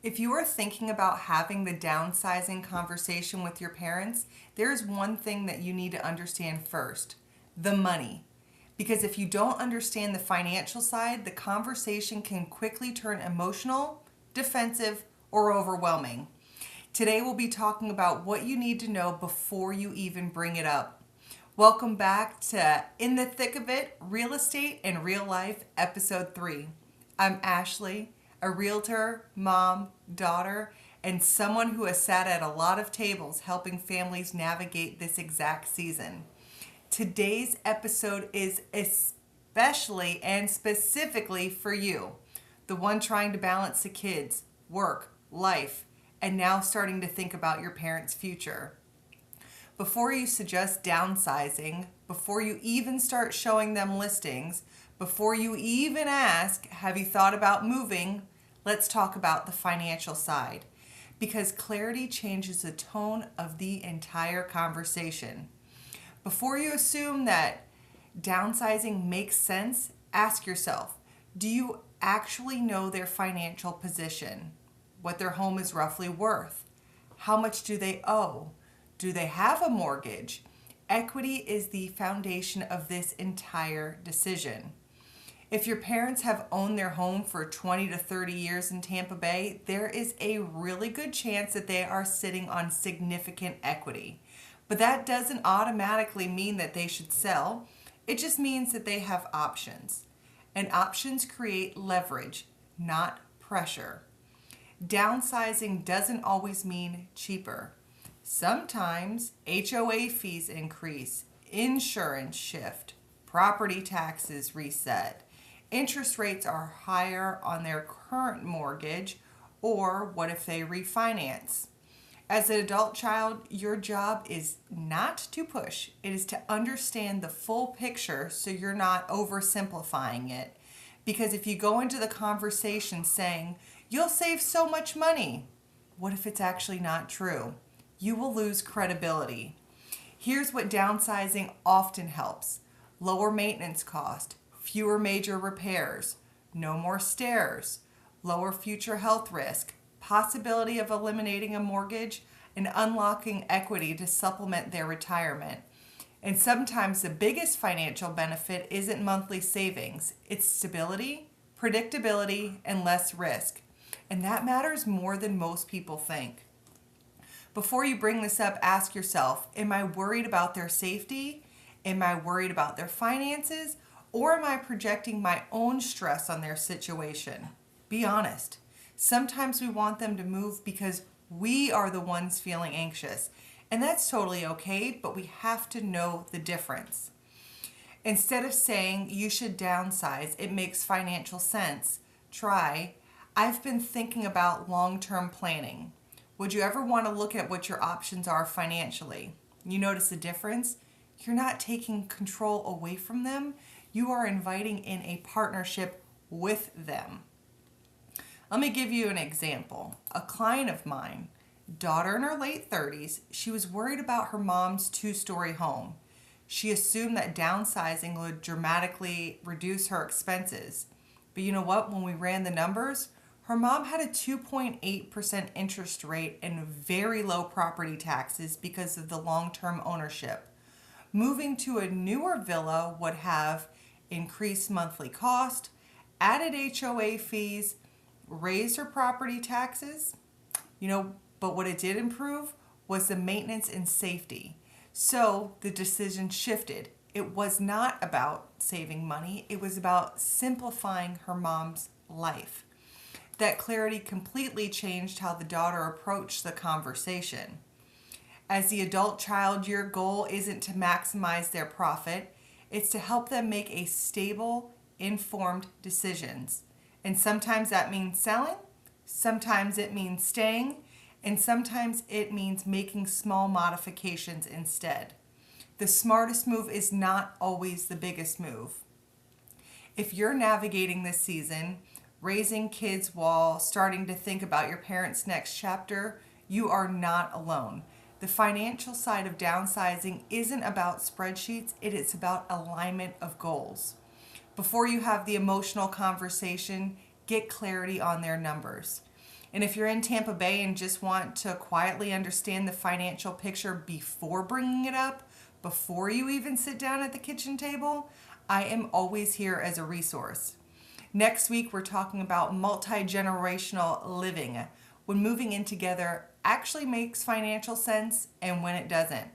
If you are thinking about having the downsizing conversation with your parents, there's one thing that you need to understand first: the money. Because if you don't understand the financial side, the conversation can quickly turn emotional, defensive, or overwhelming. Today we'll be talking about what you need to know before you even bring it up. Welcome back to In the Thick of It, Real Estate and Real Life, Episode 3. I'm Ashley, a realtor, mom, daughter, and someone who has sat at a lot of tables helping families navigate this exact season. Today's episode is especially and specifically for you, the one trying to balance the kids, work, life, and now starting to think about your parents' future. Before you suggest downsizing, before you even start showing them listings, before you even ask, have you thought about moving? Let's talk about the financial side, because clarity changes the tone of the entire conversation. Before you assume that downsizing makes sense, ask yourself, do you actually know their financial position? What their home is roughly worth? How much do they owe? Do they have a mortgage? Equity is the foundation of this entire decision. If your parents have owned their home for 20 to 30 years in Tampa Bay, there is a really good chance that they are sitting on significant equity. But that doesn't automatically mean that they should sell. It just means that they have options. And options create leverage, not pressure. Downsizing doesn't always mean cheaper. Sometimes HOA fees increase, insurance shift, property taxes reset, interest rates are higher on their current mortgage, or what if they refinance? As an adult child, your job is not to push. It is to understand the full picture so you're not oversimplifying it. Because if you go into the conversation saying, you'll save so much money, what if it's actually not true? You will lose credibility. Here's what downsizing often helps: lower maintenance cost, fewer major repairs, no more stairs, lower future health risk, possibility of eliminating a mortgage, and unlocking equity to supplement their retirement. And sometimes the biggest financial benefit isn't monthly savings, it's stability, predictability, and less risk. And that matters more than most people think. Before you bring this up, ask yourself, am I worried about their safety? Am I worried about their finances? Or am I projecting my own stress on their situation? Be honest. Sometimes we want them to move because we are the ones feeling anxious. And that's totally okay, but we have to know the difference. Instead of saying you should downsize, it makes financial sense, try, I've been thinking about long-term planning. Would you ever want to look at what your options are financially? You notice the difference? You're not taking control away from them. You are inviting in a partnership with them. Let me give you an example. A client of mine, daughter in her late 30s, she was worried about her mom's 2-story home. She assumed that downsizing would dramatically reduce her expenses. But you know what? When we ran the numbers, her mom had a 2.8% interest rate and very low property taxes because of the long-term ownership. Moving to a newer villa would have increased monthly cost, added HOA fees, raised her property taxes. But what it did improve was the maintenance and safety. So the decision shifted. It was not about saving money. It was about simplifying her mom's life. That clarity completely changed how the daughter approached the conversation. As the adult child, your goal isn't to maximize their profit. It's to help them make a stable, informed decisions. And sometimes that means selling, sometimes it means staying, and sometimes it means making small modifications instead. The smartest move is not always the biggest move. If you're navigating this season, raising kids while starting to think about your parents' next chapter, you are not alone. The financial side of downsizing isn't about spreadsheets, it is about alignment of goals. Before you have the emotional conversation, get clarity on their numbers. And if you're in Tampa Bay and just want to quietly understand the financial picture before bringing it up, before you even sit down at the kitchen table, I am always here as a resource. Next week, we're talking about multi-generational living, when moving in together actually makes financial sense and when it doesn't.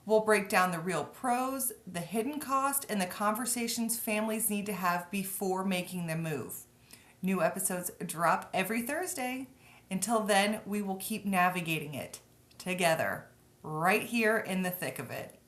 We'll break down the real pros, the hidden cost, and the conversations families need to have before making the move. New episodes drop every Thursday. Until then, we will keep navigating it together, right here in the thick of it.